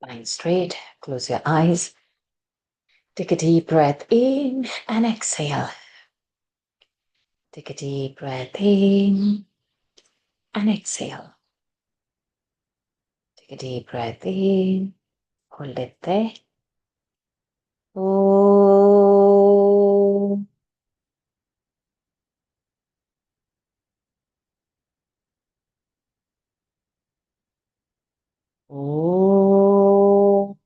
Spine straight, close your eyes. Take a deep breath in and exhale. Take a deep breath in and exhale. Take a deep breath in. Hold it there. Om. Om.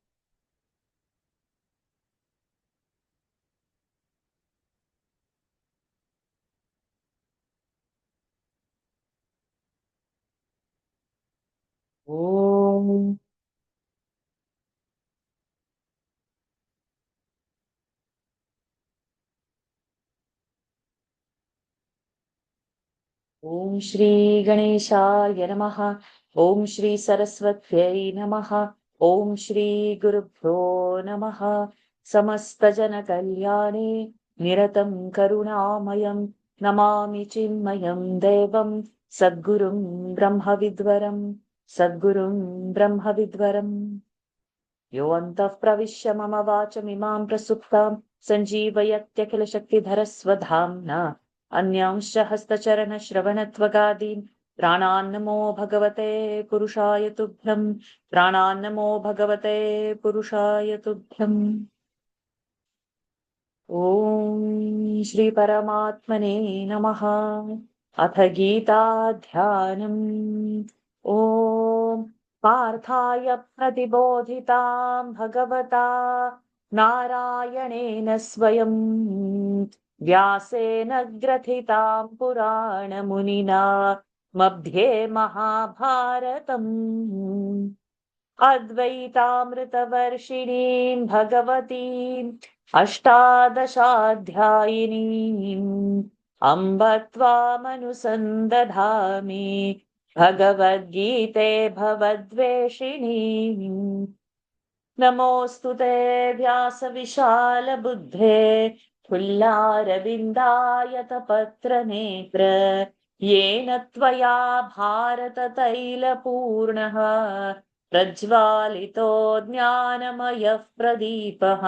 Om. Om Shri Ganeshaya Namaha. Om Shri Saraswatyai Namaha. Om Shri Gurubhyo Namaha. Samasta Jana Kalyane Niratam Karunamayam Namami Chinmayam Devam Sadgurum Brahma Vidvaram Sadgurum Brahma Vidvaram यो अन्तः प्रविश्य मम वाचमिमां प्रसुप्तां सञ्जीवयत्यखिलशक्तिधरस्वधाम्ना अन्यांश्च हस्तचरणश्रवणत्वगादीन् प्राणान्नमो भगवते पुरुषाय तुभ्यं प्राणान्नमो भगवते पुरुषाय तुभ्यम् ॐ श्रीपरमात्मने नमः। अथ गीताध्यानम्। ॐ पार्थाय प्रतिबोधितां भगवता नारायणेन स्वयं व्यासेन ग्रथितां पुराणमुनिना मध्ये महाभारतम् अद्वैतामृतवर्षिणीं भगवतीम् अष्टादशाध्यायिनीम् अम्ब त्वामनुसन्दधामि भगवद्गीते भवद्वेषिणीम् नमोऽस्तु ते व्यासविशालबुद्धे फुल्लारविन्दायतपत्रनेत्र येन त्वया भारततैलपूर्णः प्रज्वालितो ज्ञानमयः प्रदीपः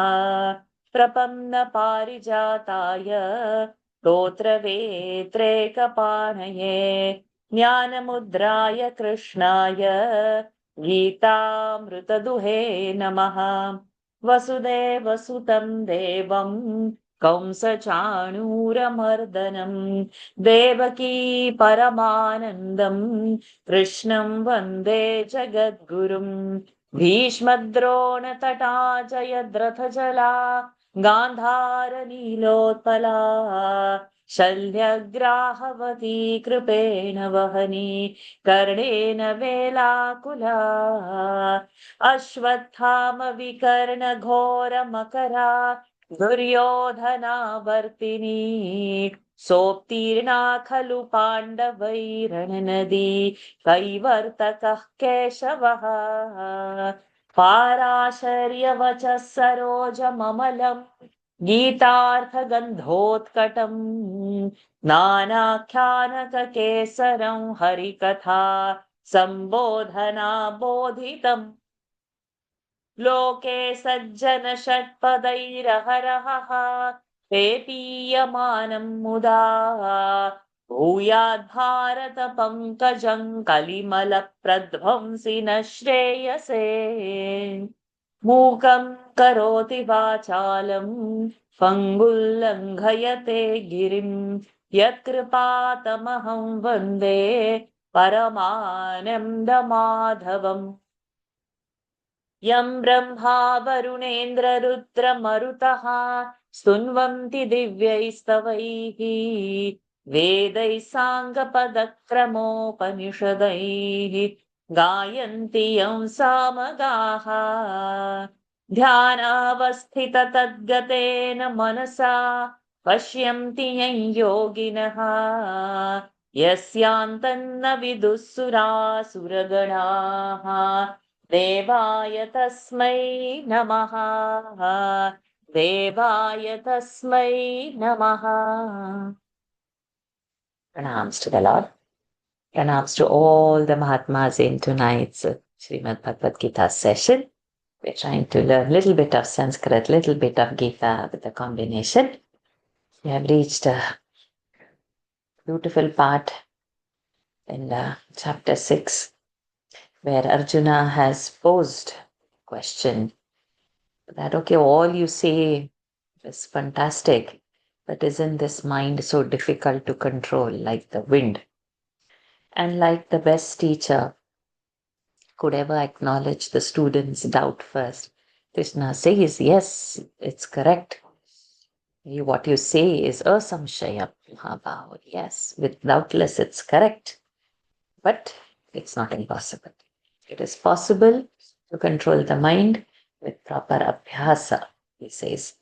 प्रपन्नपारिजाताय स्तोत्रवेत्रैकपाणये ज्ञानमुद्राय कृष्णाय गीतामृतदुहे नमः। वसुदेवसुतं देवं कंसचाणूरमर्दनं देवकी परमानन्दं कृष्णं वन्दे जगद्गुरुं भीष्मद्रोणतटा जयद्रथजला गान्धारनीलोत्पला शल्यग्राहवती कृपेण वहनी कर्णेन वेलाकुला अश्वत्थामविकर्णघोरमकरा दुर्योधनावर्तिनी सोत्तीर्णा खलु पाण्डवैरणनदी कैवर्तकः केशवः पाराशर्यवचः सरोजममलम् गीतार्थगन्धोत्कटम् नानाख्यानककेसरं हरिकथा सम्बोधना बोधितम् लोके सज्जन षट्पदैरहरहः पेपीयमानं मुदा भूयाद् पंकजं कलिमलप्रध्वंसि न श्रेयसे मूकं करोति वाचालं पङ्गुल्लङ्घयते गिरिं यत्कृपातमहं वन्दे परमानन्दमाधवम् यं ब्रह्मा वरुणेन्द्ररुद्रमरुतः स्तुन्वन्ति दिव्यैस्तवैः वेदैः साङ्गपदक्रमोपनिषदैः गायन्ति यं सामगाः ध्यानावस्थिततद्गतेन मनसा पश्यन्ति यं योगिनः यस्यान्तन्न विदुःसुरासुरगणाः देवाय तस्मै नमः देवाय तस्मै नमः Pranams to the Lord. Pranams to all the Mahatmas in tonight's Srimad Bhagavad Gita session. We're trying to learn a little bit of Sanskrit, little bit of Gita with a combination. We have reached a beautiful part in chapter 6, where Arjuna has posed a question that, okay, all you say is fantastic, but isn't this mind so difficult to control, like the wind? And like the best teacher could ever acknowledge the student's doubt first, Krishna says, yes, it's correct. What you say is asamshaya bhava. Yes, with doubtless it's correct, but it's not impossible. It is possible to control the mind with proper abhyasa, he says,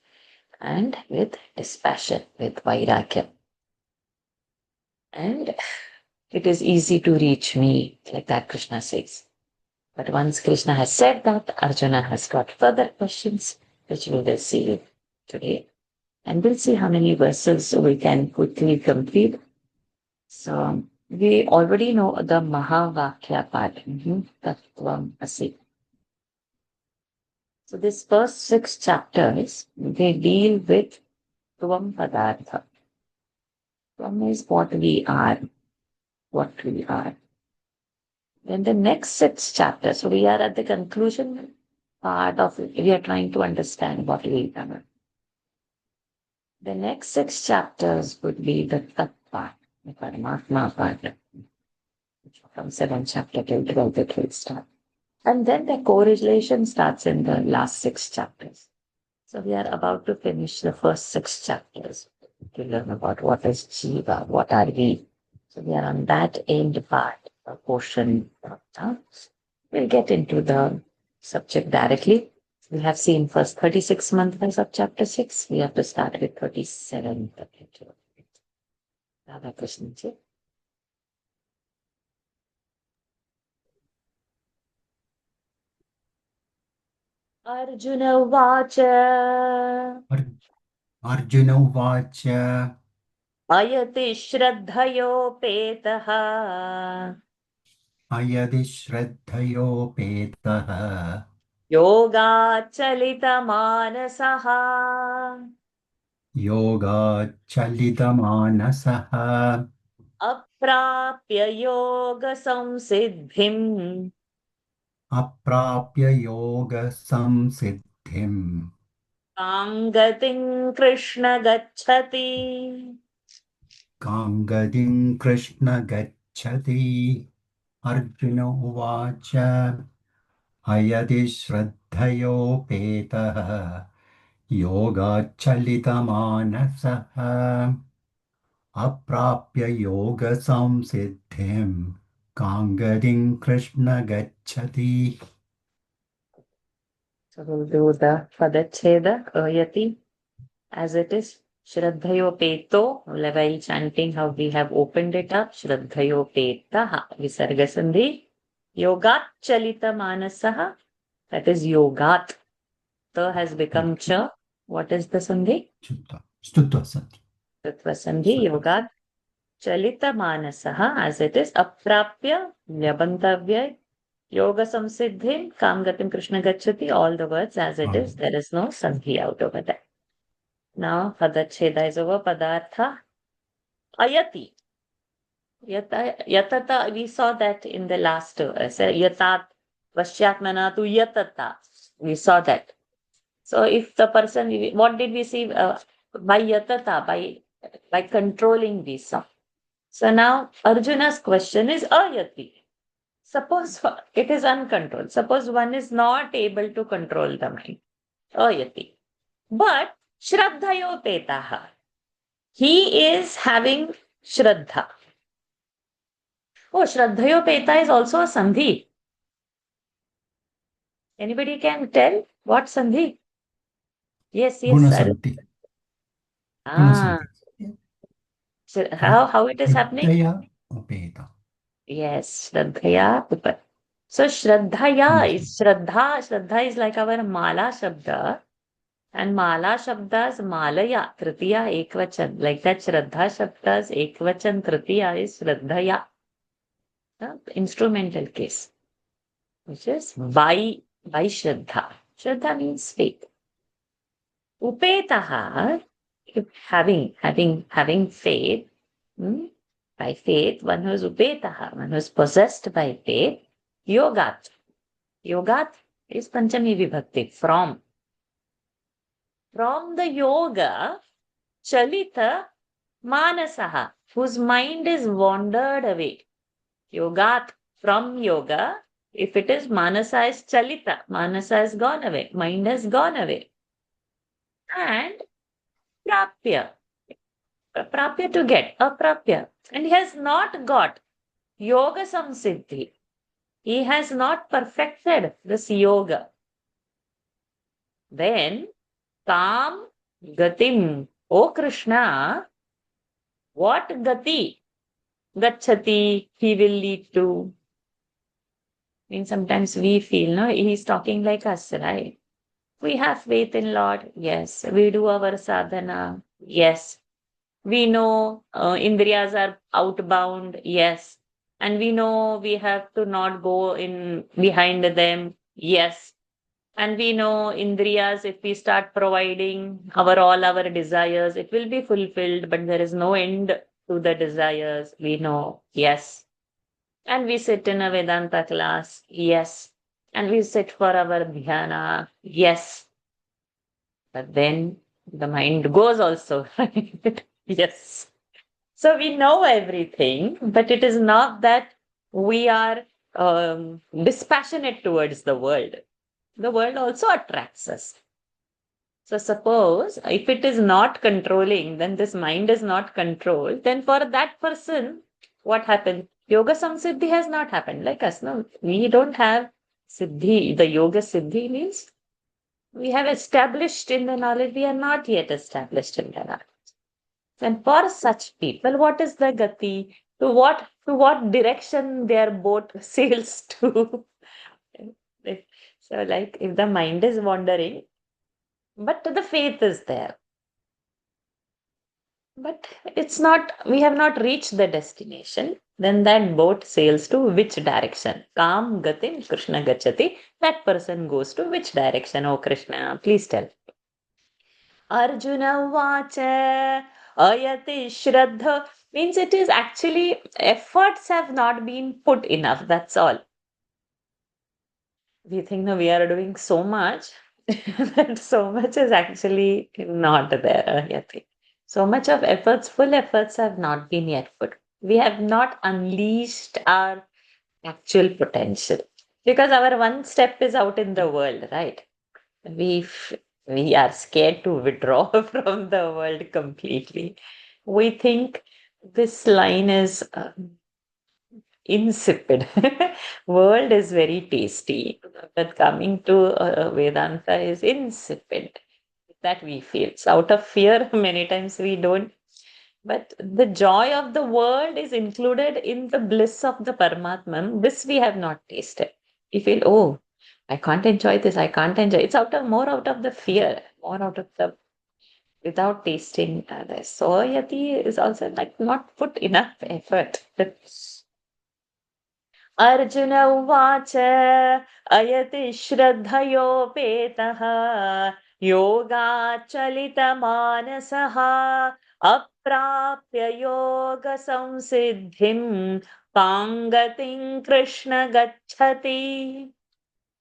and with dispassion, with vairagya. And it is easy to reach me, like that Krishna says. But once Krishna has said that, Arjuna has got further questions, which we will see today. And we'll see how many verses we can quickly complete. So we already know the Mahavakya part, Tattvam Asi. So these first 6 chapters, they deal with Tvam Padartha. Tvam is what we are, what we are. Then the next 6 chapters, so we are at the conclusion part of it. We are trying to understand what we are. The next 6 chapters would be the Tat part, the Paramatma part. From 7th chapter till 12th it will start. And then the correlation starts in the last 6 chapters. So we are about to finish the first 6 chapters to learn about what is Jiva, what are we. So we are on that end part, portion. We'll get into the subject directly. We have seen first 36 mantras of chapter 6. We have to start with 37. Radha Krishna ji. Arjuna Vacha Arjuna Uvacha Ayati Shraddhayopetaha Ayadi Shraddhayopetaha Yogachalita Yoga Chalitamaanasaha Aprapya Yoga Samsiddhim Aprapya Yoga Samsiddhim Kangatim Krishna Gacchati. Kangadim Krishna Gacchati Arjuna Uvacha Ayadi Shraddhayopetaha Yoga Chalitamaanasaha Aprapya yoga samsiddhim Kangadin Krishna gacchati. So we'll do the Padacheda Ayati as it is. Shraddhayopeto, while chanting how we have opened it up. Shraddhayopeta Visarga Sandhi. Yogat Chalita Manasaha. That is Yogat. Ta has become cha. What is the Sandhi? Stutva sandhi. Stutva Sandhi. Yogat Chalita Manasaha as it is. Aprapya Lyabantavya Yoga Samsiddhim Kamgatim Krishna Gacchati. All the words as it is. There is no Sandhi out over there. Now Padacheda is over. Padartha Ayati. Yatata, we saw that in the last Yatat Vashyatmana to Yatata. We saw that. So if the person, what did we see by Yatata, by controlling Visa? So now Arjuna's question is Ayati. Suppose it is uncontrolled. Suppose one is not able to control the mind. Ayati. But Shraddhayopetaha. He is having Shraddha. Oh, Shraddhayopeta is also a Sandhi. Anybody can tell what Sandhi? Yes, Guna sir. sandhi. Guna Ah, sandhi. so how it is happening? Shraddhaya upeta. Yes, Shraddhaya. So Shraddhaya is Shraddha. Shraddha is like our Mala Shabda. And Mala Shabda's Malaya, Tritiya, Ekvachan. Like that Shraddha Shabda's Ekvachan, Tritiya is Shraddhaya. Instrumental case. Which is by Shraddha. Shraddha means faith. Upetaha, having faith, by faith, one who is upetaha, one who is possessed by faith, yogat. Yogat is Panchami Vibhakti, from the yoga, Chalita Manasaha, whose mind is wandered away. Yogat, from yoga, if it is Manasa is Chalita, Manasa has gone away, mind has gone away. And Prapya, Prapya to get, Aprapya, and he has not got Yoga Samsiddhi. He has not perfected this yoga. Then, Kam Gatim, O Krishna, what Gati, Gachati, he will lead to? Means sometimes we feel, no, he's talking like us, right? We have faith in Lord, yes. We do our sadhana, yes. We know Indriyas are outbound, yes. And we know we have to not go in behind them, yes. And we know Indriyas, if we start providing all our desires, it will be fulfilled, but there is no end to the desires. We know, yes. And we sit in a Vedanta class, yes. And we sit for our dhyana, yes. But then the mind goes also, right? Yes. So we know everything, but it is not that we are dispassionate towards the world. The world also attracts us. So suppose if it is not controlling, then this mind is not controlled, then for that person, what happened? Yoga Samsiddhi has not happened like us. No, we don't have Siddhi. The Yoga Siddhi means we have established in the knowledge, we are not yet established in the knowledge. And for such people, what is the gati? To what direction their boat sails to? So, like if the mind is wandering, but the faith is there. But it's not, we have not reached the destination. Then that boat sails to which direction? Kam gatim Krishna gachati. That person goes to which direction? Oh Krishna, please tell. Arjuna vacha ayati shraddha means it is actually efforts have not been put enough. That's all. We think no, we are doing so much that so much is actually not there. Ayati. So much of efforts, full efforts have not been yet put. We have not unleashed our actual potential because our one step is out in the world, right? We we are scared to withdraw from the world completely. We think this line is insipid. World is very tasty, but coming to Vedanta is insipid. That we feel. So out of fear, many times we don't. But the joy of the world is included in the bliss of the Paramatman. This we have not tasted. We feel, oh, I can't enjoy this. I can't enjoy. It's more out of the fear, more out of the without tasting this. So Yati is also like not put enough effort. Arjun उवाच अयति श्रद्धयोपेतः योगाचलितमानसः अप्राप्य योगसंसिद्धिं कां गतिं कृष्ण गच्छति.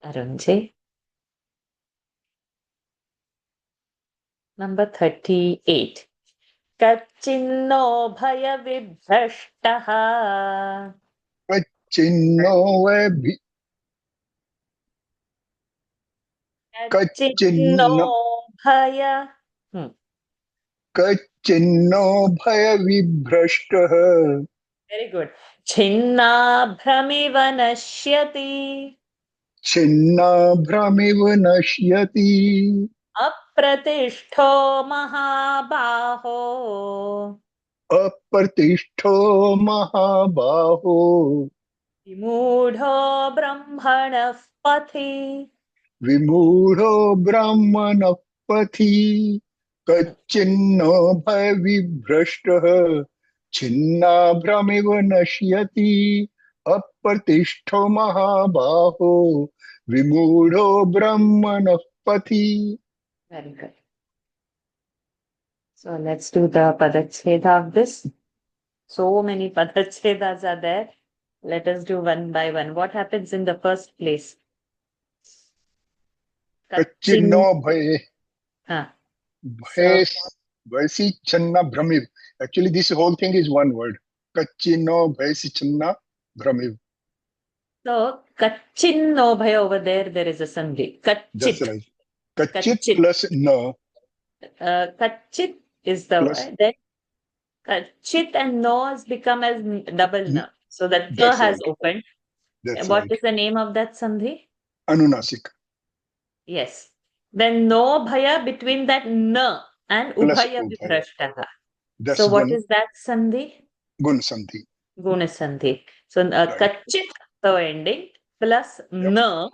Arun ji, number 38. कच्चिन्नो भयविभ्रष्टः कच्चिन्नो कच्चिन्नो भय कच्चिन्नो भयविभ्रष्टः very good छिन्नाभ्रमिव नश्यति छिन्नाभ्रमिव नश्यति अप्रतिष्ठो महाबाहो अप्रतिष्ठो महाबाहो विमूढो ब्रह्मणः पथि. विमूढो ब्राह्मणः पथि कच्चिन्नो भयविभ्रष्टः छिन्नाभ्रमिव नश्यति अप्रतिष्ठो महाबाहो विमूढ़ो ब्रह्मणः पथि. Very good. So let's do the Padacheda of this. So many Padachedas are there. Let us do one by one. What happens in the first place? कच्चिन्नो भय Huh. भय भयसी छन्ना भ्रमिव. Actually, this whole thing is one word. Kachino भयसी छन्ना भ्रमिव. So, Kachin no bhaya over there is a sandhi. That's Kachit. right. Kachit Kachit. plus no Kachit is the plus. word. Then Kachit and no has become as double na. So that ka That's has right. opened. That's What right. is the name of that sandhi? Anunasik Yes. Then no bhaya between that na and plus ubhaya ubhaya. viprashtaha. That's So what gun is that sandhi? gun sandhi. Guna sandhi. So Right. Kachit, the ending, plus na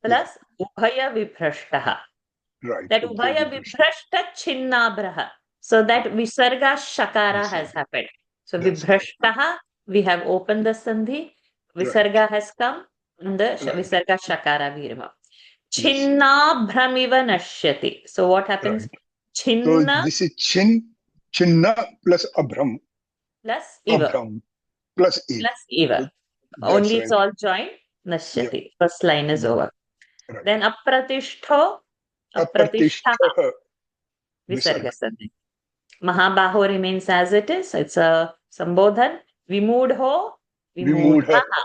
plus ubhaya viprashtaha. Right. That Ubhaya ubhaya viprashta. viprashta chinnabraha. So that visarga shakara has happened. So That's right. viprashtaha, we have opened the sandhi. Visarga has come and the Right. visarga shakara virma. Yes. Chinnabhramiva nashyati. So what happens? Right. So Chinna this is chinna plus abram plus iva. plus eva. Plus iva. That's Only right. it's all joined. Nashyati. First line is over. Right. Then apratishto. Apratishtha Apratishtaha. Visarga visarga. sandhi. Mahabaho remains as it is. It's a sambodhan. Vimudho. Vimudha. Vimudhaha.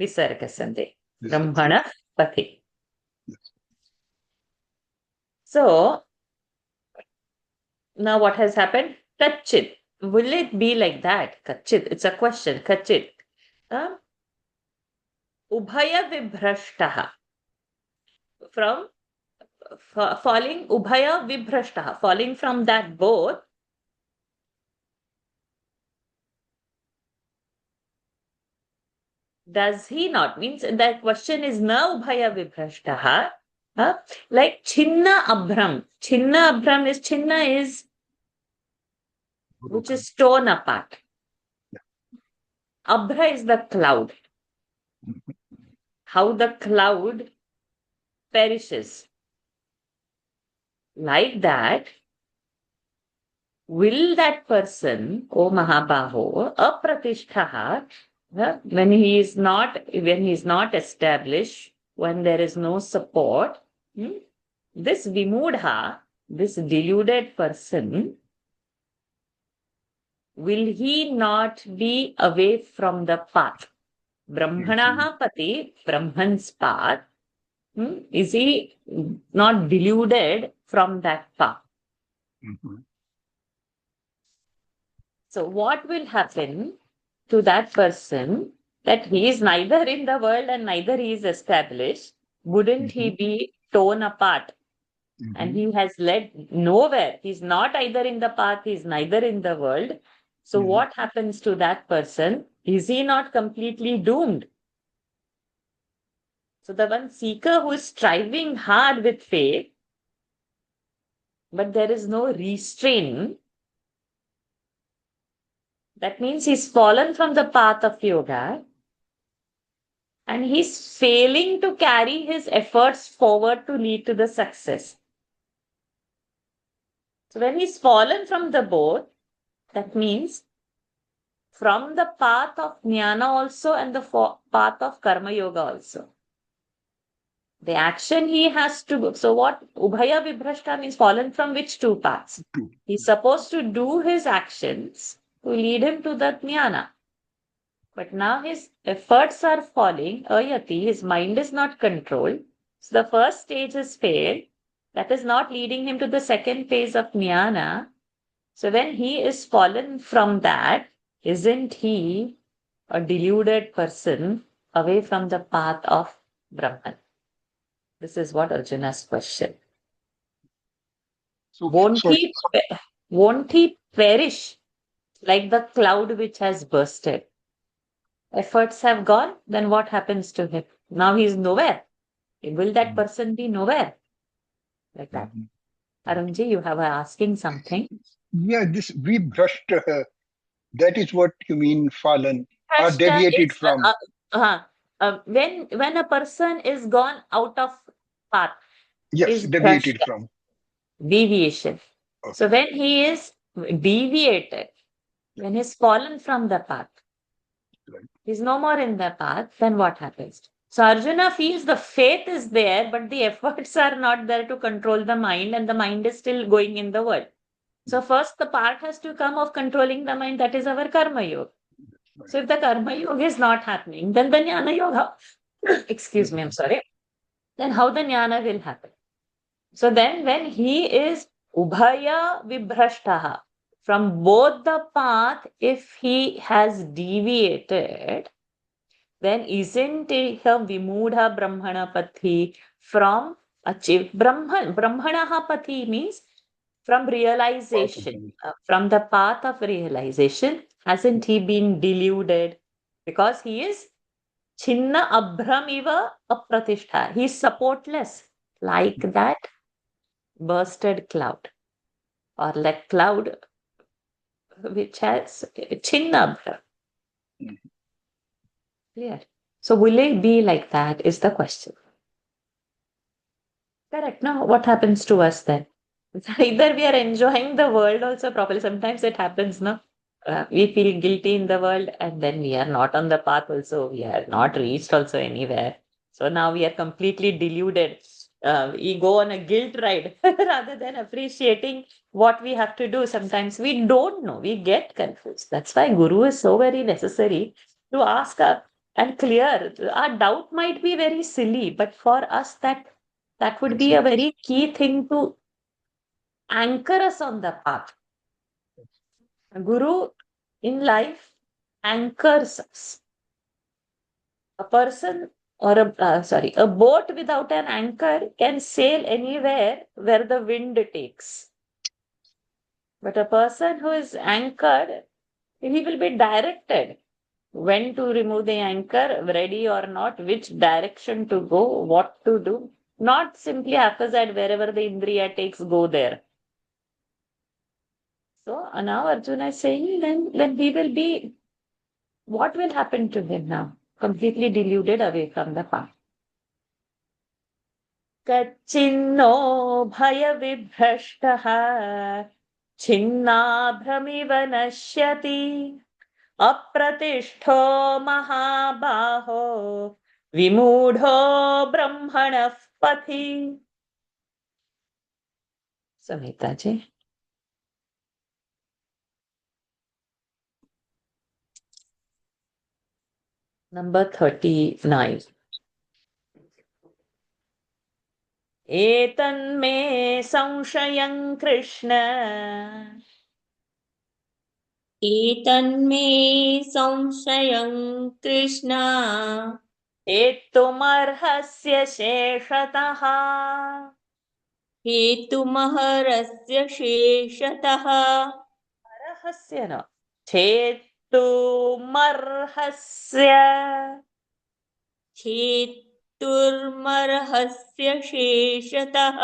Visarga sandhi. Brahmana pati. So, now what has happened? Kachit. Will it be like that? Kachit. It's a question. Kachit. Ubhaya vibhrashtaha. From falling, ubhaya vibhrashtaha. Falling from that both. Does he not? Means that question is na ubhaya vibhrashtaha. Like chinna abram. Chinna abram is chinna is which is torn apart. Abra is the cloud. How the cloud perishes. Like that, will that person, O Mahabaho, apratishtaha, when he is not established, when there is no support, this vimudha, this deluded person, will he not be away from the path? Brahmanaha pati, Brahman's path, is he not deluded from that path? So what will happen to that person that he is neither in the world and neither he is established? Wouldn't he be torn apart? And he has led nowhere. He's not either in the path, he's neither in the world. So what happens to that person? Is he not completely doomed? So the one seeker who is striving hard with faith, but there is no restraint, that means he's fallen from the path of yoga and he's failing to carry his efforts forward to lead to the success. So when he's fallen from the both, that means from the path of jnana also and the path of karma yoga also. The action he has to go. So what ubhaya vibhrashta means fallen from which two paths? He's supposed to do his actions to lead him to the jnana. But now his efforts are falling, ayati, his mind is not controlled. So the first stage has failed. That is not leading him to the second phase of jnana. So when he is fallen from that, isn't he a deluded person away from the path of Brahman? This is what Arjuna's question. So, won't he perish like the cloud which has bursted? Efforts have gone, then what happens to him? Now he is nowhere. Will that person be nowhere? Like that. Arunji, you have asking something. yeah, this vibhrashta, that is what you mean, fallen. Or Vibhrashta deviated is from. when a person is gone out of path Yes, is deviated bhrashta, from. deviation. So Okay. when he is deviated, when he's fallen from the path, Right. he's no more in the path, then what happens? So Arjuna feels the faith is there, but the efforts are not there to control the mind, and the mind is still going in the world. So first the part has to come of controlling the mind, that is our karma yoga. Right. So if the karma yoga is not happening, then the jnana yoga, excuse me, I'm sorry, then how the jnana will happen? So then when he is ubhaya vibhrashtaha, from both the path, if he has deviated, then isn't it a vimudha brahmana pathi from achieve brahmanaha pathi means from realization, from the path of realization, hasn't he been deluded? Because he is chinna abhramiva apratishta. He is supportless, like that bursted cloud, or like cloud which has chinna abhram. Mhm. Clear? So will it be like that is the question. Correct. Now, what happens to us then? Either we are enjoying the world also properly. Sometimes it happens, no? We feel guilty in the world, and then we are not on the path also. We are not reached also anywhere. So now we are completely deluded. We go on a guilt ride rather than appreciating what we have to do. Sometimes we don't know. We get confused. That's why Guru is so very necessary to ask and clear. Our doubt might be very silly, but for us that would be a very key thing to anchor us on the path. A guru in life anchors us. A person or a boat without an anchor can sail anywhere where the wind takes. But a person who is anchored, he will be directed when to remove the anchor, ready or not, which direction to go, what to do. Not simply haphazard, wherever the Indriya takes, go there. So now Arjuna is saying, then he will be, what will happen to him now? Completely deluded away from the path. Kachinno bhaya vibhrashtaha छिन्नाभ्रमिव नश्यति अप्रतिष्ठो महाबाहो विमूढ़ो ब्रह्मणः पथि. Samhita ji. Number 39. एतन्मे संशयं कृष्ण एतन्मे संशयं कृष्ण हेतुमर्हस्य शेषतः हेतुमहरस्य शेषतः अर्हस्य न हेतुमर्हस्य हेतुर्मर्हस्य शेषतः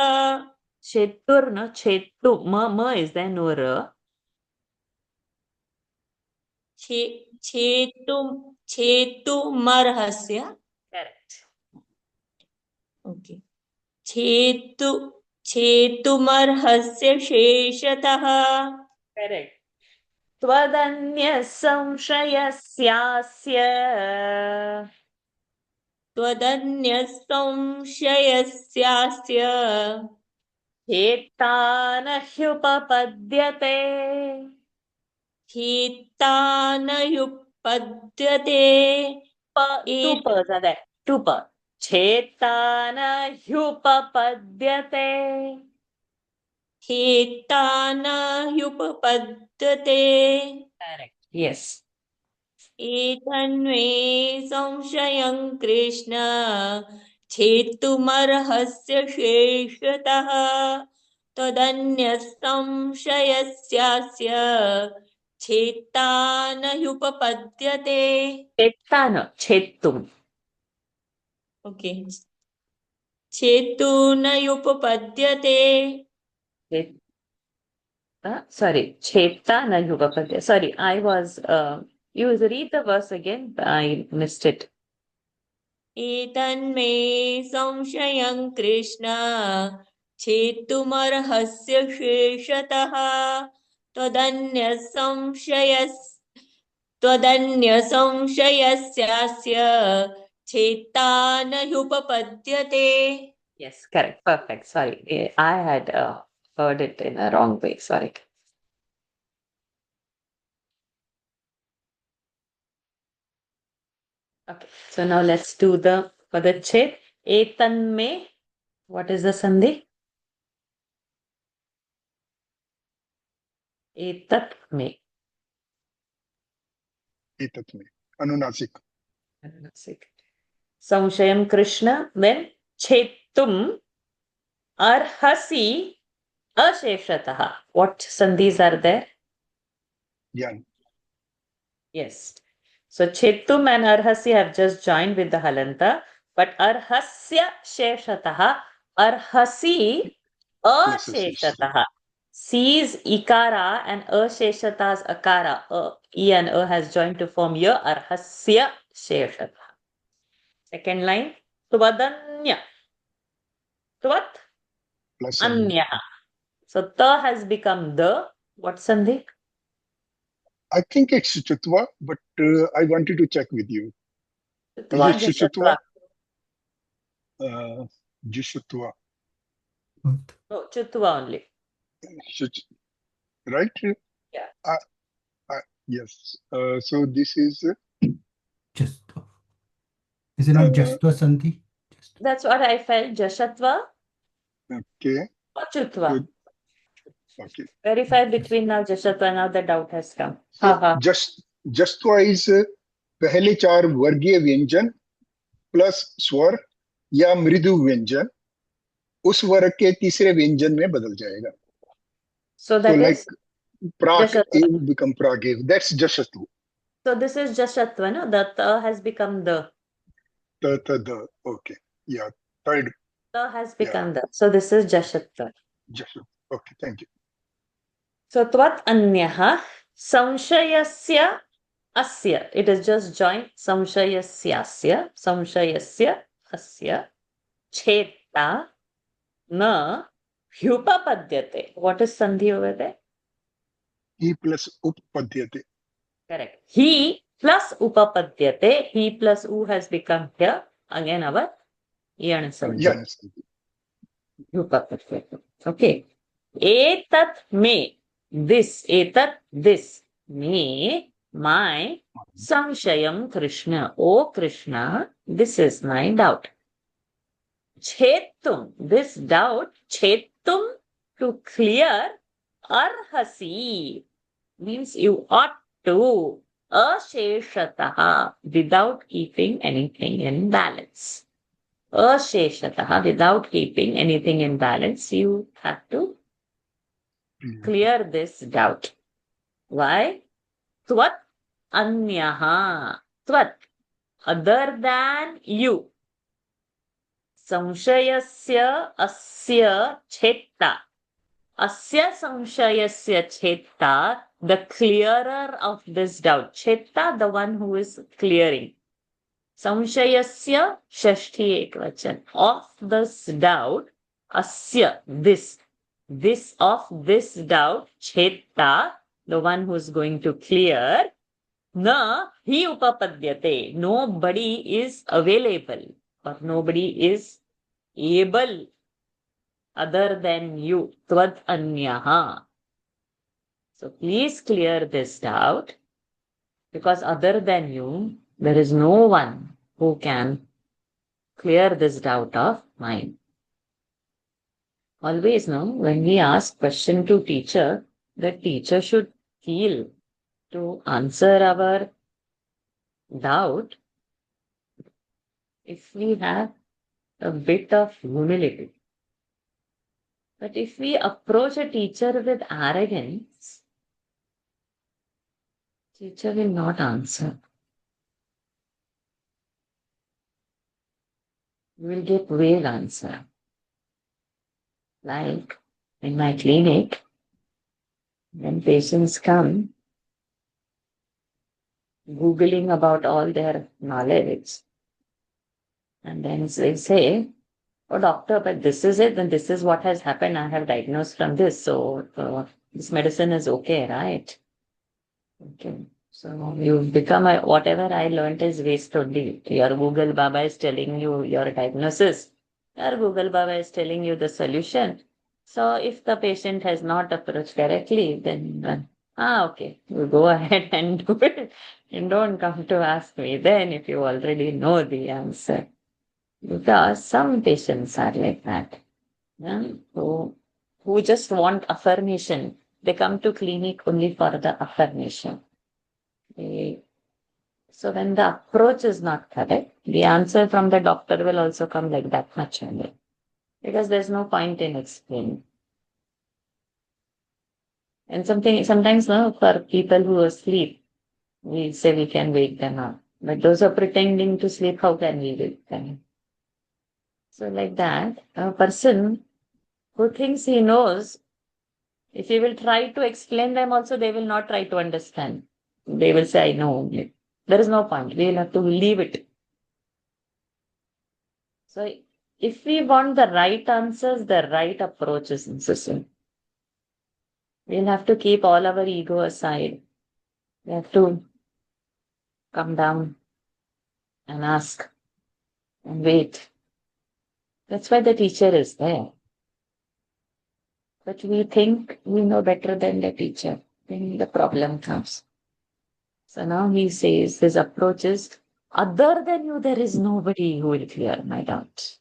चेतुर न चेतु म is there no r छेतुमर्हस्य correct ओके छेतुमर्हस्य शेषतः correct त्वदन्यः संशयस्यास्य त्वदन्यः संशयस्यास्य हेता न ह्युपपद्यते हेता न युपद्यते टुप that टुप चेता न ह्युपपद्यते हेता न युपपद्यते correct yes एतन्मे संशयं कृष्ण छेतुमर्हस्य शेषतः तदन्यः संशयस्यास्य छेता न युपपद्यते चेता न चेतुम ओके छेतु न युपपद्यते sorry cheta na yugapatya sorry I was You read the verse again. I missed it. एतन्मे संशयं कृष्ण छेत्तुमर्हस्य शेषतः त्वदन्यसंशयस्यास्य छेत्ता न ह्युपपद्यते. Yes, correct. Perfect. Sorry. I had heard it in a wrong way. Sorry. Okay. So now let's do the Padachet. Etanme. What is the Sandhi? Etat me. एतत् में अनुनासिक Samshayam Krishna. Then Chetum Arhasi Asheshataha. What Sandhis are there? ज्ञान Yes. So Chetum and Arhasi have just joined with the Halanta, but Arhasya Sheshataha, Arhasi plus शेष Asheshataha. C is Ikara and Asheshata is Akara. E and A has joined to form Ya Arhasya Sheshataha. Second line, Tvadanya. Tvat plus Anya. So Ta has become the, what Sandhi? I think it's Chutwa, but I wanted to check with you. Is Chutva, it Jashatva. Chutwa? Jishutwa, Both. No, Chutva only. right? Yeah. Yes. So this is Just. Is it not just the Sandhi? Just. That's what I felt. Jashatva okay. or Chutva. Good. Okay. Verify between now Jashatva. Now the doubt has come. So Haha. जस्तवा is पहले चार वर्गीय व्यंजन plus स्वर या मृदु व्यंजन उस वर्ग के तीसरे व्यंजन में बदल जाएगा. So that like is prak Jashatva. it will become pragev. That's jashatva. So this is Jashatva, no? The Ta has become the. The okay. Yeah. Third Ta has become the. So this is Jashatva. jashatva. Okay. Thank you. So Tvat Anyaha Samshayasya Asya. It is just joined. Samshayasyasya. Samshayasya Asya. Cheta Na Hyupapadyate. What is Sandhi over there? He plus uppadyate. Correct. He plus upapadyate. He plus u has become here. Again our yana sandhi. Yes. Upapadyate. Okay. Etat me. This. Etat this. Me. My. Samshayam Krishna. O Krishna. This is my doubt. Chetum. This doubt. Chetum. To clear. Arhasi. Means you ought to asheshataha without keeping anything in balance. Asheshataha without keeping anything in balance, you have to clear this doubt. Why? Tvat anyaha. Tvat. Other than you. Samshayasya asya chetta. Asya samshayasya chetta. The clearer of this doubt. Chetta, the one who is clearing. Samshayasya shashti ekvachan. Of this doubt, asya, this. This of this doubt, chetta, the one who is going to clear. Na hi upapadyate. Nobody is available or nobody is able other than you. Tvad anyaha. So please clear this doubt, because other than you, there is no one who can clear this doubt of mine. Always, no, when we ask question to teacher, the teacher should feel to answer our doubt if we have a bit of humility. But if we approach a teacher with arrogance, teacher will not answer. You will get vague answer. Like in my clinic, when patients come, Googling about all their knowledge. And then they say, oh, doctor, but this is it, and this is what has happened. I have diagnosed from this. So this medicine is okay, right? Okay. So you become whatever I learned is waste only. Your Google Baba is telling you your diagnosis. Your Google Baba is telling you the solution. So if the patient has not approached directly, then okay, you go ahead and do it. And don't come to ask me then if you already know the answer. Because some patients are like that. Yeah? Who just want affirmation. They come to clinic only for the affirmation. So when the approach is not correct, the answer from the doctor will also come like that much only. Because there's no point in explaining. And sometimes no, for people who are asleep, we say we can wake them up. But those who are pretending to sleep, how can we wake them? So like that, a person who thinks he knows, if he will try to explain them also, they will not try to understand. They will say, I know only. There is no point. We will have to leave it. So if we want the right answers, the right approach is necessary. We'll have to keep all our ego aside. We have to come down and ask and wait. That's why the teacher is there. But we think we know better than the teacher. Then the problem comes. So now he says his approach is, other than you, there is nobody who will clear my doubts.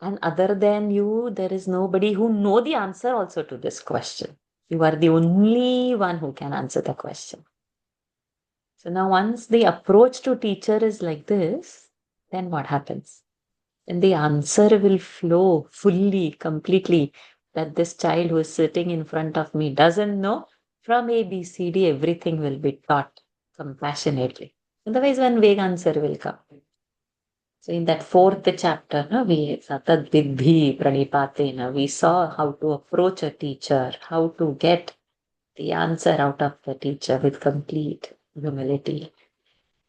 And other than you, there is nobody who know the answer also to this question. You are the only one who can answer the question. So now once the approach to teacher is like this, then what happens? Then the answer will flow fully, completely, that this child who is sitting in front of me doesn't know. From A, B, C, D, everything will be taught compassionately. Otherwise, one vague answer will come. So in that fourth chapter, we Satad Vidhi Pranipatena, we saw how to approach a teacher, how to get the answer out of the teacher with complete humility.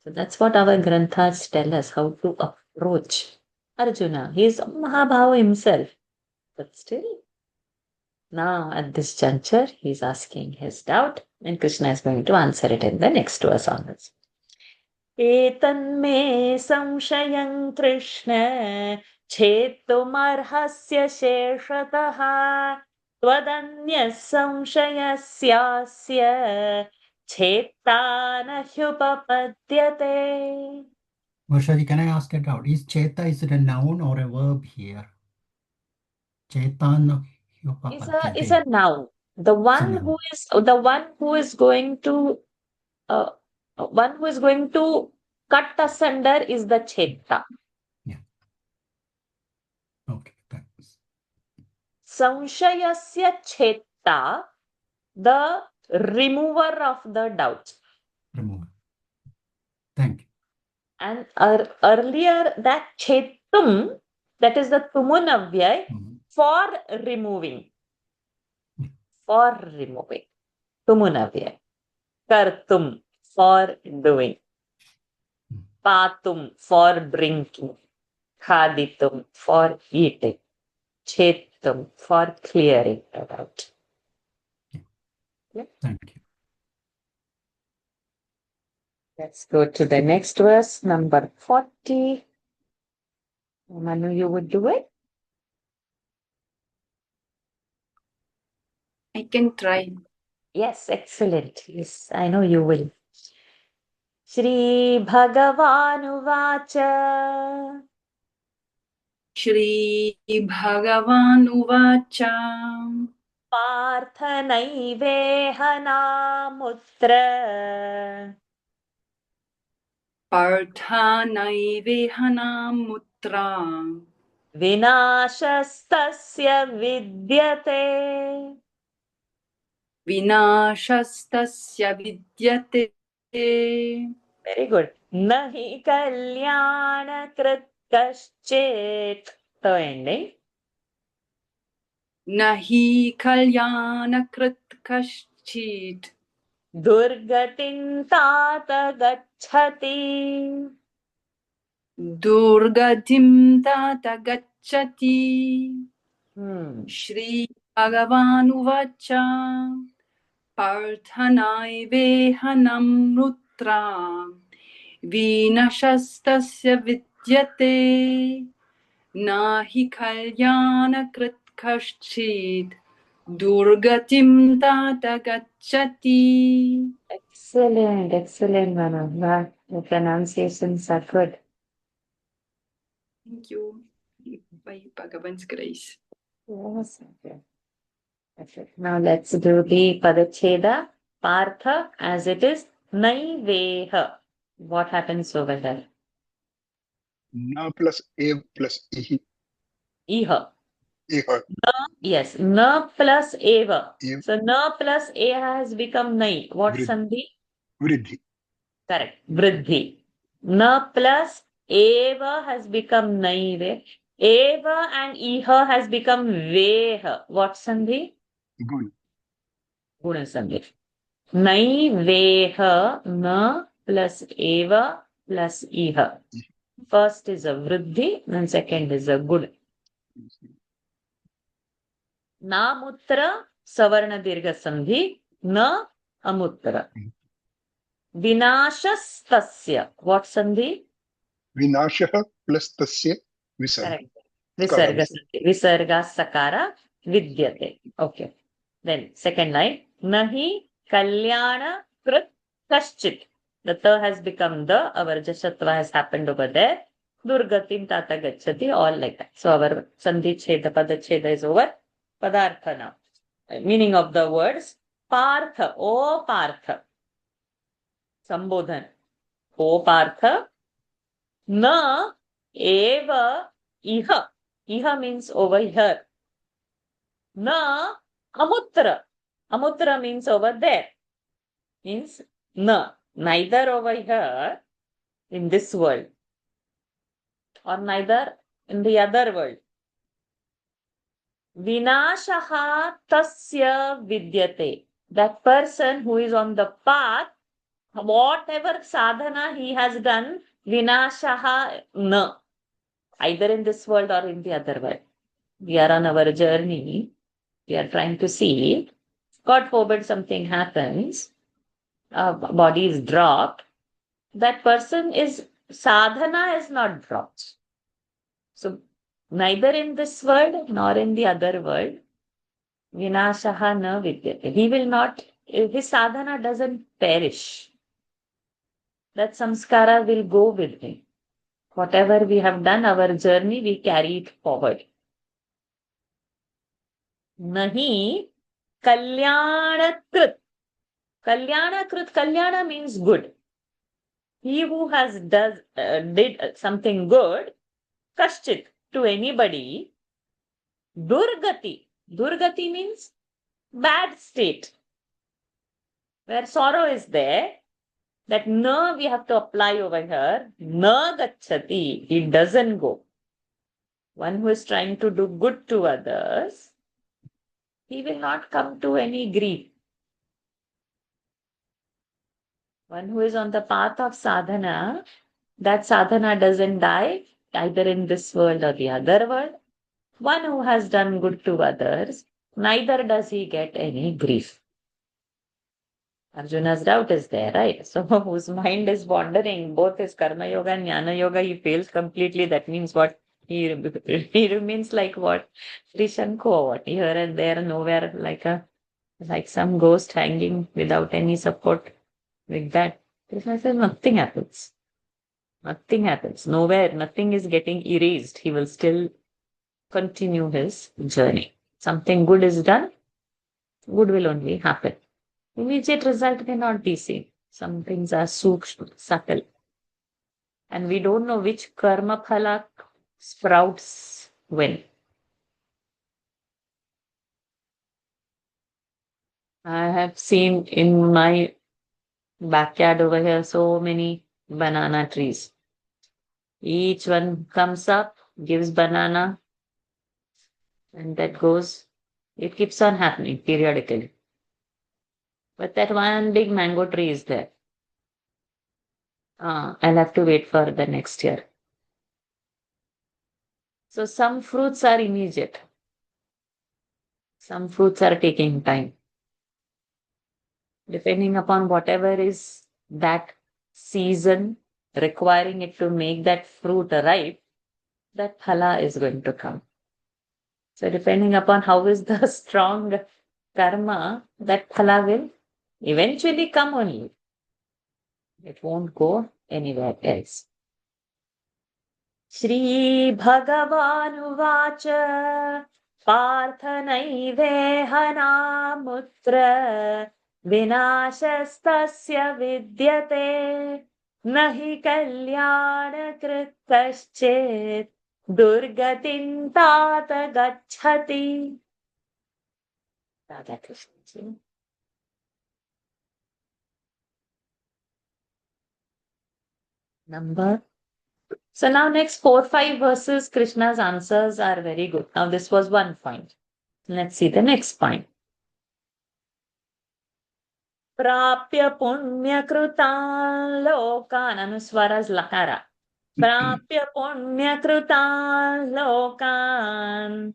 So that's what our granthas tell us, how to approach Arjuna. He is Mahabhava himself. But still, now at this juncture, he is asking his doubt, and Krishna is going to answer it in the next verse onwards. एतन्मे संशयं कृष्ण छेत्तुमर्हस्य शेषतः त्वदन्यः संशयस्यास्य छेत्ता न ह्युपपद्यते. Varshaji, can I ask a doubt? Is Cheta, is it a noun or a verb here? Chetan Is a noun. The one who is going to cut asunder is the Cheta. Yeah. Okay, thanks. Samshayasya Cheta, the remover of the doubts. Remove. Thank you. And earlier that Chetum, that is the Tumunavya, for removing. For removing. Tumunavya. Kartum, for doing. Patum, for drinking. Khaditum, for eating. Chetum, for clearing the doubt. Yeah. Thank you. Let's go to the next verse, number 40. Manu, you would do it? I can try. Yes, excellent. Yes, I know you will. Shri Bhagavanuvacha Shri Bhagavanuvacha Parthanaivehanamudra Parthanaivehanamudra Vinashastasya vidyate. Vinashastasya vidyate. Very good. Nahi kalyana krit kaschet. The ending. Nahi kalyana krit kaschit Durgatin tata gacchati. Durgatim tata gacchati. Shri Bhagavan Uvacha Parthanai Vehanam Nutra Vinashastasya Vidyate Nahi Kalyana Krit Kaschid Durgatim Tata Gacchati. Excellent, excellent, Manu. The pronunciations are good. Thank you. By Bhagavan's grace. Yes, okay. Okay. Now let's do the Padacheda. Partha as it is. Naiveha. What happens over there? Na plus ev plus ihi. Iha. Iha. Yes. Na plus eva. Ev. So na plus a has become nai. What sandhi? Vriddhi. Correct. Vriddhi. Na plus eva has become naive. Eva and iha has become veha. What sandhi? Gun. Guna sandhi. Naiveha na plus eva plus iha. First is a vriddhi, then second is a good. Namutra savarna dirgha sandhi na amutra. Vinashastasya. What sandhi? Vinashah plus tasya visarga. Correct. Visarga sandhi. Visarga sakara vidyate. Okay. Then second line. Nahi kalyana krit kaschit. The ta has become the. Our jashatva has happened over there. Durgatim tata gacchati. All like that. So our sandhi cheda pada cheda is over. Padartha now. Meaning of the words. Partha. O Partha. Sambodhan. O Partha. Na eva iha. Iha means over here. Na amutra. Amutra means over there. Means na. Neither over here in this world or neither in the other world. Vinashaha tasya vidyate. That person who is on the path, whatever sadhana he has done, vinashaha na. Either in this world or in the other world. We are on our journey. We are trying to see. God forbid something happens. Body is dropped. That person is, sadhana is not dropped. So neither in this world nor in the other world, vinashaha na vidyate. He will not, his sadhana doesn't perish. That samskara will go with him. Whatever we have done, our journey, we carry it forward. Nahi kalyanakrit. Kalyanakrit, kalyana means good. He who has did something good, kaschit, to anybody, durgati. Durgati means bad state. Where sorrow is there, that na we have to apply over here. Na gacchati, he doesn't go. One who is trying to do good to others, he will not come to any grief. One who is on the path of sadhana, that sadhana doesn't die either in this world or the other world. One who has done good to others, neither does he get any grief. Arjuna's doubt is there, right? So whose mind is wandering, both his karma yoga and jnana yoga, he fails completely. That means what? He remains like what? Trishanku or what? Here and there, nowhere, like some ghost hanging without any support. Like that. Krishna says nothing happens. Nothing happens. Nowhere, nothing is getting erased. He will still continue his journey. Something good is done, good will only happen. Immediate result may not be seen. Some things are sukshma, subtle. And we don't know which karma phala sprouts when. I have seen in my backyard over here so many banana trees. Each one comes up, gives banana, and that goes, it keeps on happening periodically. But that one big mango tree is there. I'll have to wait for the next year. So some fruits are immediate. Some fruits are taking time. Depending upon whatever is that season requiring it to make that fruit ripe, that phala is going to come. So depending upon how is the strong karma, that phala will eventually come only. It won't go anywhere else. Shri Bhagavanuvacha Parthanaiveha namutra Vinashastasya vidyate Nahi kalyanakrit kaschet Durgatin tata gacchati. Radha Krishna ji. Number. So now next 4-5 verses, Krishna's answers are very good. Now this was one point. Let's see the next point. Prapya punya krutan lokan. Anuswara's lakara. Prapya punya krutan lokan.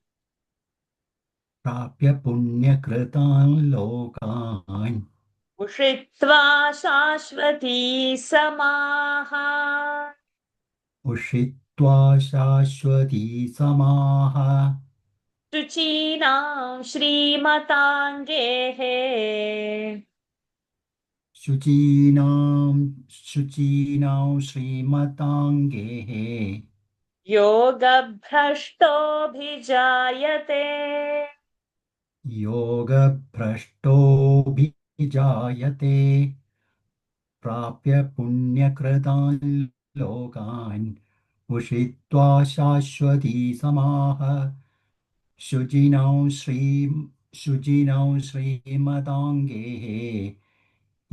प्राप्य पुण्यकृतान् लोकान् Ushitva shashvati samaha. उषित्वा शाश्वती समाः Shuchinam Srimatangehe. शुचीनां श्रीमताङ्गेः Yogabhrashtobhijayate. योगभ्रष्टोऽभिजायते प्राप्य पुण्यकृतान् लोकान् उषित्वा शाश्वती समाः शुचिनां श्रीमताङ्गेः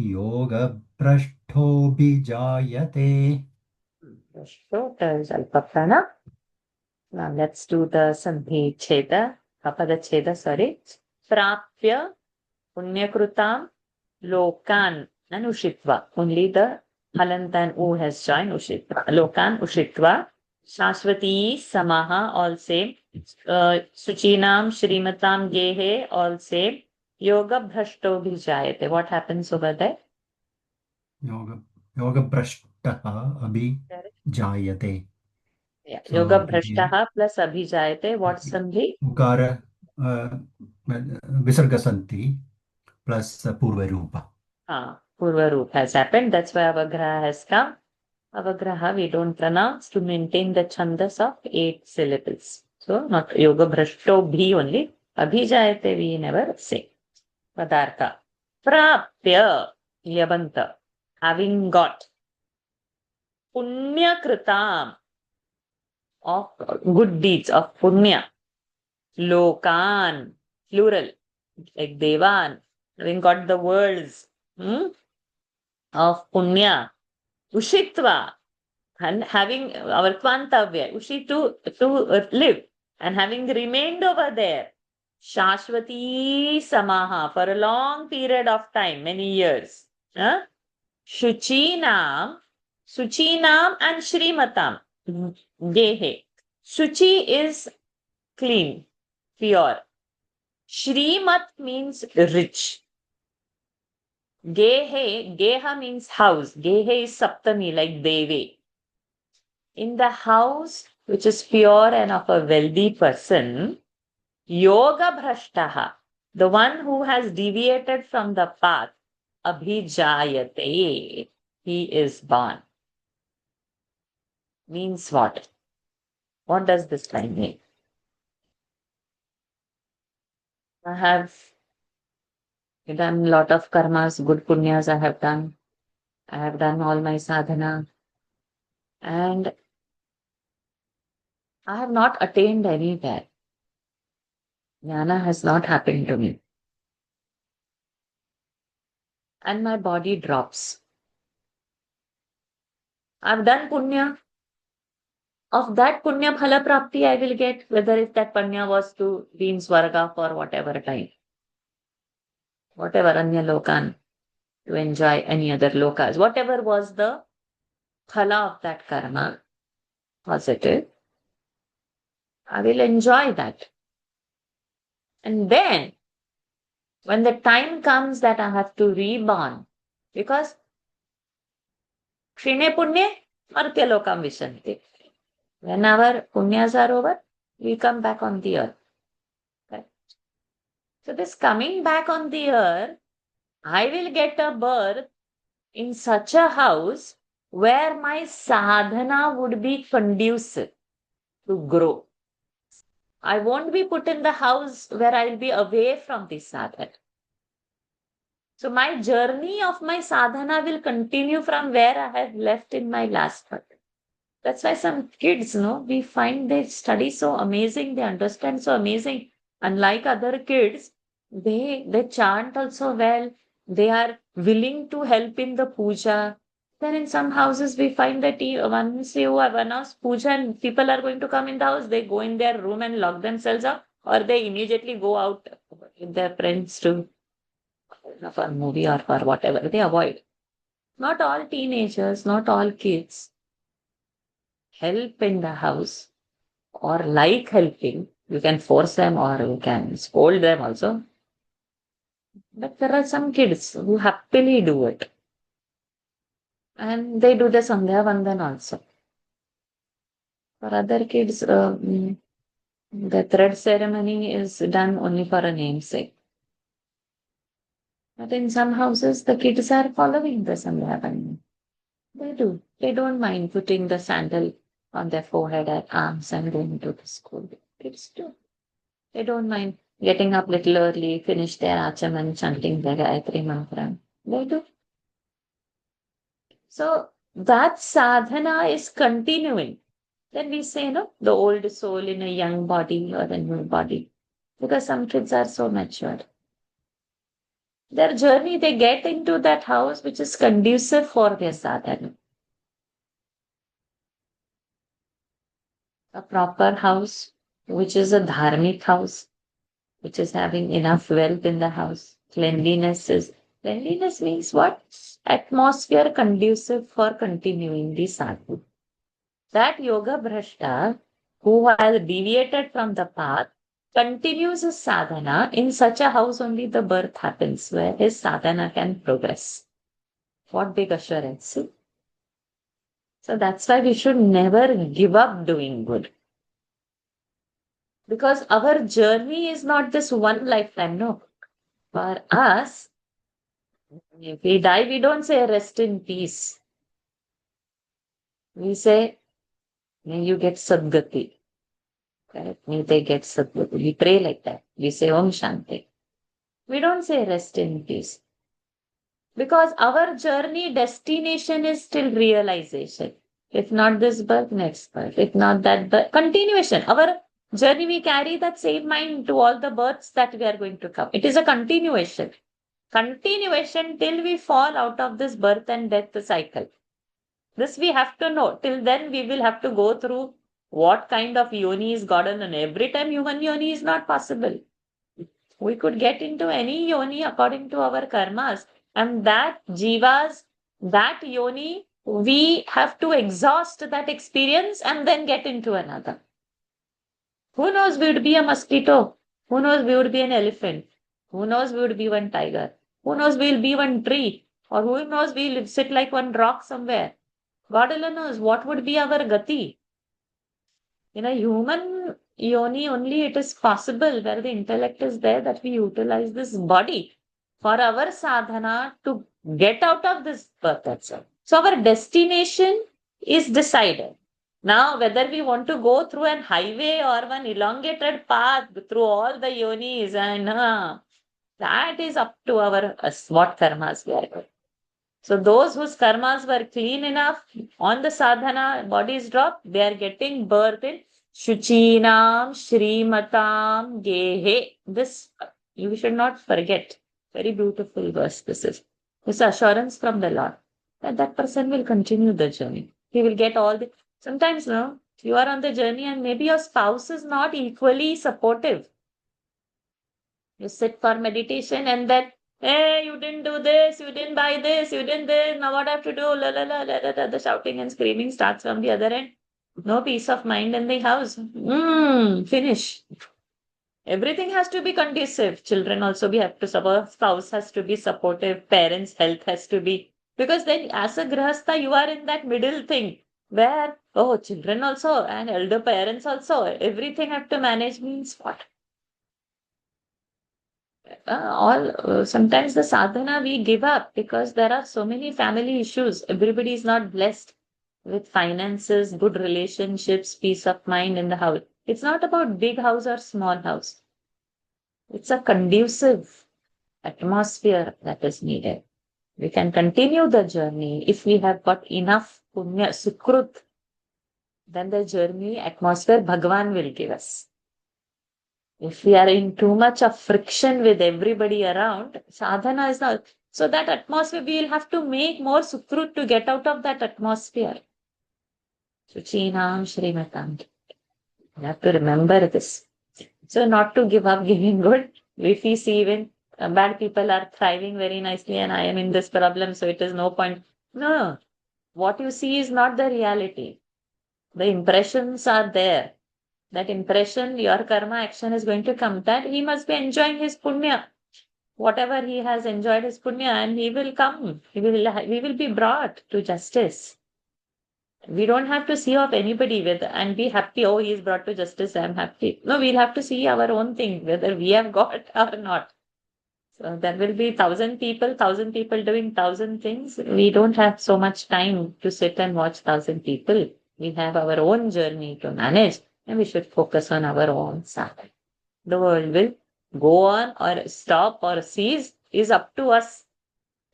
योगभ्रष्टोऽभिजायते. Prashto is Alpaprana. Now let's do the Sandhi Cheda. Kapada Cheda, sorry. Prapya Punyakrutam Lokan and Ushitva. Only the Halant and U has joined Ushitva. Lokan Ushitva. Shashwati Samaha, all same. Suchinam Shrimatam Gehe, all same. Yoga Bhrashto Bhijayate. What happens over there? योगभ्रष्टः अभिजायते. Yeah. So Yoga it will be Bhrashtaha plus Abhijayate. What's Sandhi? उकार विसर्गसन्ति plus पूर्वरूप. Purva Roop has happened. That's why Avagraha has come. Avagraha we don't pronounce to maintain the chandas of 8 syllables. So not Yoga Bhrashto Bhi only. Abhijayate we never say. Padartha. Prapya Yabanta. Having got. Punya Kritam. Of good deeds of Punya. Lokan. Plural. Like Devan. Having got the words. Of Punya. Ushitva, and having our Kvantavya, Ushi to live, and having remained over there, Shashwati Samaha, for a long period of time, many years. Shuchinam and Shrimatam, Gehe. Shuchi is clean, pure. Shrimat means rich. Geha means house. Gehe is Saptami, like Deve. In the house, which is pure and of a wealthy person, Yoga Bhrashtaha, the one who has deviated from the path, Abhijayate, he is born. Means what? What does this line mean? I have done a lot of karmas, good punyas I have done. I have done all my sadhana. And I have not attained anywhere. Jnana has not happened to me. And my body drops. I've done punya. Of that punya phala prapti I will get, whether if that punya was to be in Swarga for whatever time. Whatever, Anya Lokan. to enjoy any other lokas. Whatever was the phala of that karma, positive, I will enjoy that. And then, when the time comes that I have to reborn, because Krine Punye, Martya Lokam Vishanti. When our punyas are over, we come back on the earth. Okay? So this coming back on the earth, I will get a birth in such a house where my sadhana would be conducive to grow. I won't be put in the house where I'll be away from the sadhana. So my journey of my sadhana will continue from where I have left in my last birth. That's why some kids, we find they study so amazing, they understand so amazing. Unlike other kids, they chant also well. They are willing to help in the puja. Then in some houses, we find that once you have announced puja and people are going to come in the house, they go in their room and lock themselves up, or they immediately go out with their friends to for a movie or for whatever. They avoid. Not all teenagers, not all kids help in the house or like helping. You can force them or you can scold them also. But there are some kids who happily do it. And they do the Sandhya Vandan also. For other kids, the thread ceremony is done only for a namesake. But in some houses, the kids are following the Sandhya Vandan. They do. They don't mind putting the sandal on their forehead and arms and going to the school. Kids do. They don't mind getting up little early, finish their achaman, chanting their Gayatri mantra. They do. So that sadhana is continuing. Then we say, the old soul in a young body or a new body. Because some kids are so matured. Their journey, they get into that house which is conducive for their sadhana. A proper house, which is a dharmic house, which is having enough wealth in the house. Cleanliness means what? Atmosphere conducive for continuing the sadhana. That yoga bhrashta, who has deviated from the path, continues his sadhana. In such a house only the birth happens, where his sadhana can progress. What big assurance. So that's why we should never give up doing good. Because our journey is not this one lifetime, no. For us, if we die, we don't say rest in peace. We say, may you get Sadgati. Correct? May they get Sadgati. We pray like that. We say Om Shanti. We don't say rest in peace. Because our journey destination is still realization. If not this birth, next birth. If not that birth, continuation. Our journey, we carry that same mind to all the births that we are going to come. It is a continuation. Continuation till we fall out of this birth and death cycle. This we have to know. Till then, we will have to go through what kind of yoni is gotten, and every time human yoni is not possible. We could get into any yoni according to our karmas, and that jivas, that yoni, we have to exhaust that experience and then get into another. Who knows, we would be a mosquito. Who knows, we would be an elephant. Who knows, we would be one tiger. Who knows, we'll be one tree. Or who knows, we'll sit like one rock somewhere. God alone knows what would be our gati. In a human yoni only it is possible, where the intellect is there, that we utilize this body for our sadhana to get out of this birth itself. So our destination is decided. Now, whether we want to go through an highway or one elongated path through all the yonis, and that is up to us, what karmas we are doing. So those whose karmas were clean enough, on the sadhana, bodies drop, they are getting birth in Shuchinam Shrimatam Gehe. This you should not forget. Very beautiful verse this is. This assurance from the Lord that that person will continue the journey. He will get all the... Sometimes, you are on the journey and maybe your spouse is not equally supportive. You sit for meditation and then Hey, you didn't do this, you didn't buy this, you didn't this, now what I have to do? La la la la la la. The shouting and screaming starts from the other end. No peace of mind in the house. Finish. Everything has to be conducive. Children also be have to support, spouse has to be supportive, parents' health has to be. Because then as a grahastha, you are in that middle thing where, oh, children also and elder parents also, everything have to manage means what? Sometimes the sadhana we give up because there are so many family issues. Everybody is not blessed with finances, good relationships, peace of mind in the house. It's not about big house or small house. It's a conducive atmosphere that is needed. We can continue the journey if we have got enough punya, sukrut, then the journey atmosphere Bhagavan will give us. If we are in too much of friction with everybody around, sadhana is not. So that atmosphere, we will have to make more sukrut to get out of that atmosphere. Suchinam Shrimatam. You have to remember this. So not to give up giving good. If we see even bad people are thriving very nicely and I am in this problem, so it is no point. No. What you see is not the reality. The impressions are there. That impression, your karma action is going to come, that he must be enjoying his punya. Whatever he has enjoyed his punya, and he will come. We will be brought to justice. We don't have to see of anybody with and be happy, oh, he is brought to justice, I'm happy. No, we'll have to see our own thing, whether we have got or not. So there will be 1,000 people doing 1,000 things. We don't have so much time to sit and watch 1,000 people. We have our own journey to manage. And we should focus on our own sadhana. The world will go on or stop or cease is up to us.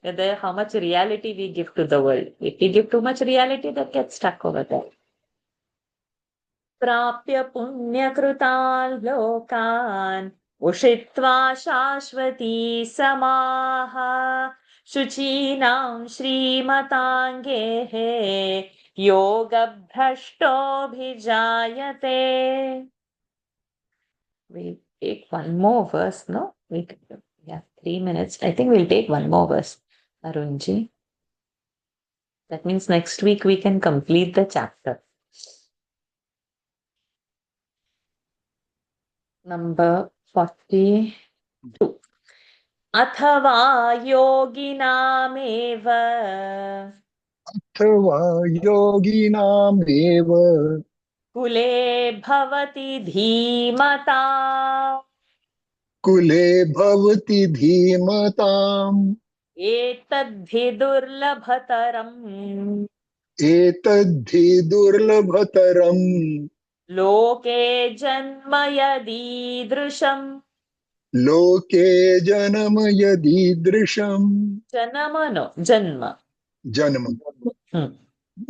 Whether how much reality we give to the world. If we give too much reality, that gets stuck over there. Prapya punyakrutan lokan ushitva shashvati samaha shuchinam shrimatangehe yoga bhrashto bhijayate. We'll take one more verse, no? We have 3 minutes. I think we'll take one more verse, Arunji. That means next week we can complete the chapter. Number 42. Athava yoginameva अथवा योगिनामेव kule bhavati dhimata कुले भवति धीमताम् etadhi durlabhataram एतद्धि दुर्लभतरम् loke janma yadidrusham. लोके जन्म यदीदृशम् Janama no, janma. जन्म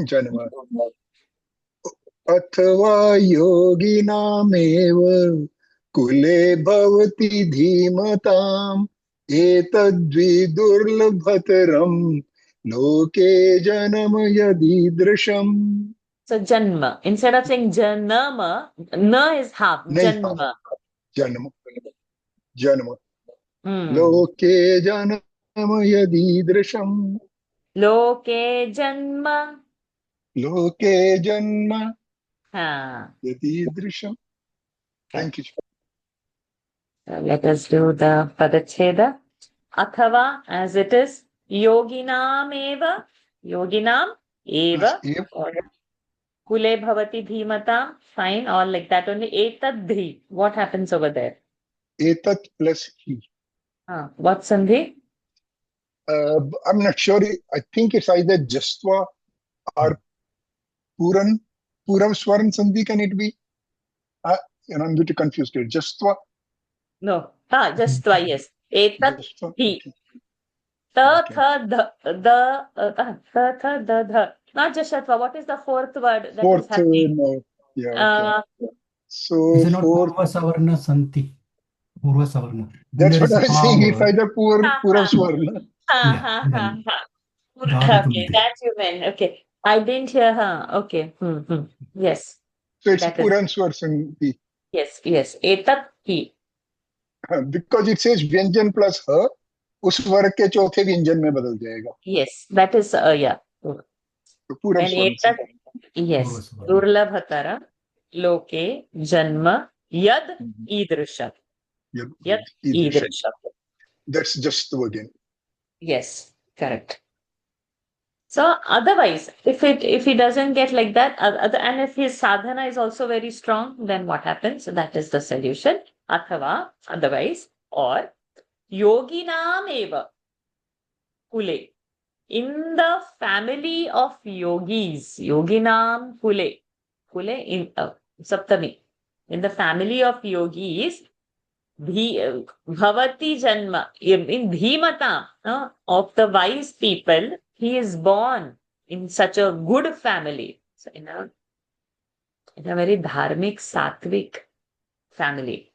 जन्म Hmm. अथवा योगिनामेव कुले भवति धीमताम् एतद्विदुर्लभतरम् लोके जन्म यदीदृशम्. So janma. Instead of saying janama, na is half. नहीं Janma. जन्म जन्म Hmm. लोके जन्म यदीदृशम् Loke janma. लोके जन्म Ha. यदीदृशम्. Thank you. So let us do the padacheda. Athava, as it is, yoginam eva. Yoginam eva. Yes, Or kule bhavati dhimatam. Fine, all like that only. Etadhi. What happens over there? एतत् plus he. What sandhi? I'm not sure. I think it's either Jastva or Puran. Puram Swaran Sandhi, can it be? I'm a bit confused here. Jastva. No. Just twice. Yes. Etat Jastva. hi. Okay. Ta Okay. tha the the. Not just shatva. What is the fourth word that is Fourth, happening? no. Yeah, okay. So Is it not fourth, Purva Savarna Santi? Purva Savarna. Then that's there what is I was saying. It's power. either Ha, Puram ha. Swarna. Yeah, then Okay, Dhatu. that you meant. Okay. I didn't hear her. Okay. Yes. So it's That is. Puran Swar Sandhi. Yes. Etat hi. Because it says Vyanjan plus her, उस वर्ग के चौथे व्यंजन में बदल जाएगा। Yes, that is, yeah. तो पूरब When स्वर्ण etat, संधि। yes, Purvaswara. durlabhatara loke janma yad Mhm. idrisham. Yad Yad idrisham. idrisham. That's just the again. Yes, correct. So otherwise, if he doesn't get like that, and if his sadhana is also very strong, then what happens? So that is the solution. Athava, otherwise, or yoginam eva kule. In the family of yogis, yoginam kule, kule in saptami. In the family of yogis, bhavati janma, in dhimata of the wise people, he is born in such a good family. So in a very dharmic, sattvic family,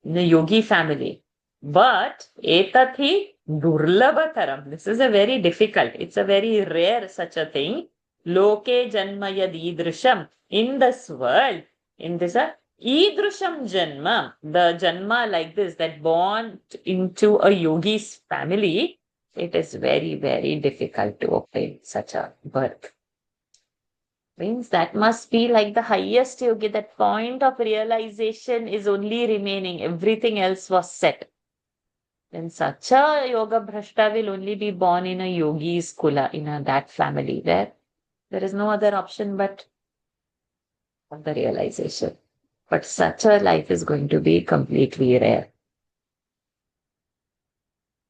in a yogi family. But etathi durlabhataram. This is a very difficult, it's a very rare such a thing. Loke janma yad idrisham. In this world, in this idrisham janma, the janma like this, that born into a yogi's family, it is very, very difficult to obtain such a birth. Means that must be like the highest yogi, that point of realization is only remaining, everything else was set. Then such a yoga bhrashta will only be born in a yogi's kula, in that family, where there is no other option but the realization. But such a life is going to be completely rare.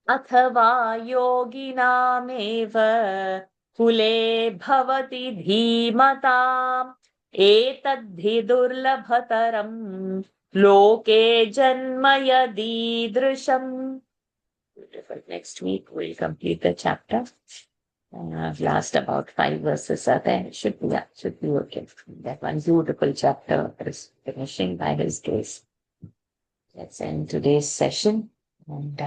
Athava yoginamev kule bhavati dhimatam etadhi durlabhataram loke janma yadidrisham. Beautiful. Next week we'll complete the chapter. Last about 5 verses are there. Should be okay. That one beautiful chapter is finishing by his grace. Let's end today's session, and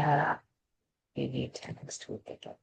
we meet next week again.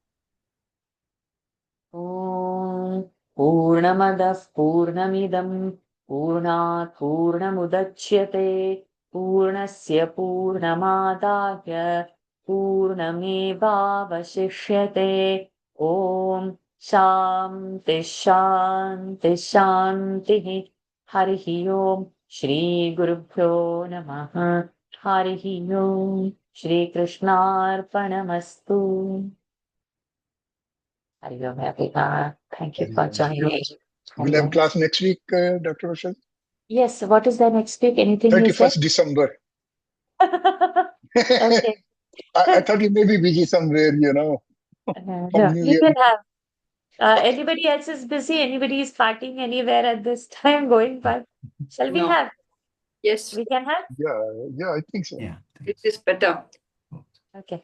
Om Purnamadah Purnamidam Purnat Purnamudachyate Purnasya Purnamadaya Purnamevavashishyate. Om Shanti Shanti Shanti. Harihi Om. Shri Gurubhyo Namaha. Harihi Om. Shri Krishnarpanamastu. Hari Om, everyone. Thank you for joining. We'll have class next week, Dr. Varshad. Yes, what is the next week? Anything you said? 31st December. Okay. I thought you may be busy somewhere, No, New we Year. will have. Anybody else is busy? Anybody is partying anywhere at this time? Going back? Shall we No. have? Yes, We can have? Yeah, I think so. Yeah. it is better. Okay.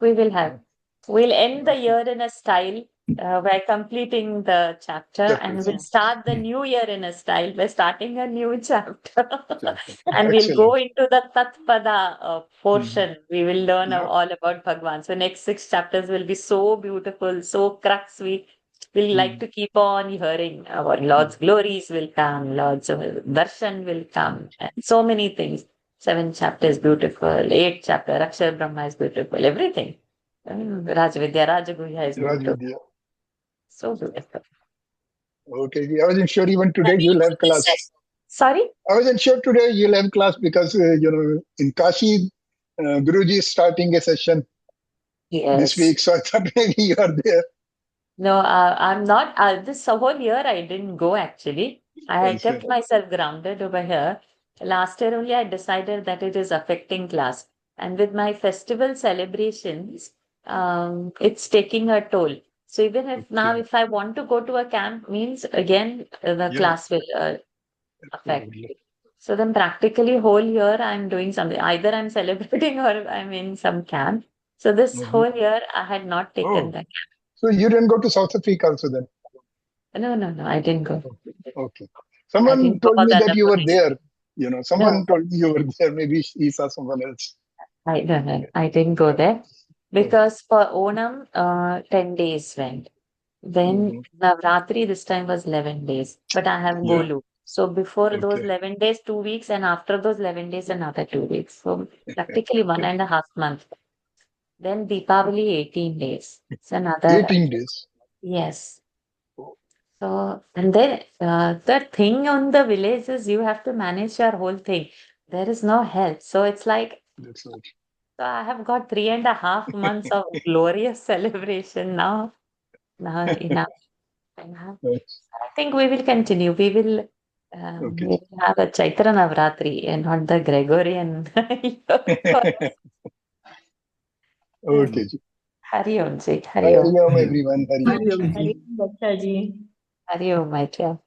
We will have. We'll end the year in a style by completing the chapter, and we'll start the new year in a style by starting a new chapter. And we'll go into the Tatpada portion. We will learn Yeah. all about Bhagwan. So next 6 chapters will be so beautiful, so crux. We will like to keep on hearing our Lord's glories will come, Lord's darshan will come, and so many things. 7 chapters beautiful, 8 chapter, Akshar Brahma is beautiful, everything. Rajvidya, Rajaguhya is beautiful. Rajvidya. So beautiful. Okay, I wasn't sure even today you'll have class. Sorry? I wasn't sure today you'll have class because, in Kashi, Guruji is starting a session this Yes. week. So I thought maybe you are there. No, I'm not. This whole year I didn't go actually. I had Okay. kept myself grounded over here. Last year only I decided that it is affecting class. And with my festival celebrations, it's taking a toll. So even if now, Okay. if I want to go to a camp, means again the Yeah. class will affect. Absolutely. So then practically whole year I'm doing something. Either I'm celebrating or I'm in some camp. So this Mhm. whole year I had not taken Oh. that. So you didn't go to South Africa also then? No, I didn't go. Okay. I Someone didn't go told for me the that you were Annapurna. there. Someone No, told me you were there. Maybe he saw someone else. I don't know. I didn't go there because for Onam, 10 days went. Then Mhm. Navratri this time was 11 days, but I have Yeah. Golu. So before those Okay. 11 days, 2 weeks, and after those 11 days, another 2 weeks. So practically 1.5 months. Then Deepavali 18 days. It's another 18 days. yes. So and then the thing on the village is you have to manage your whole thing. There is no help. So it's like That's right. so I have got 3.5 months of glorious celebration now. Now enough. Enough. Yes. I think we will continue. We will Okay. we will have a Chaitra Navratri and not the Gregorian. Okay. Ji. Hari Om Ji. Hari Hari Om. Om, everyone. Hari Om. Hari Om Hari ji. Om, Bacha ji. Hari Om, my dear.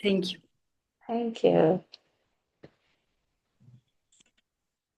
Thank you. Thank you.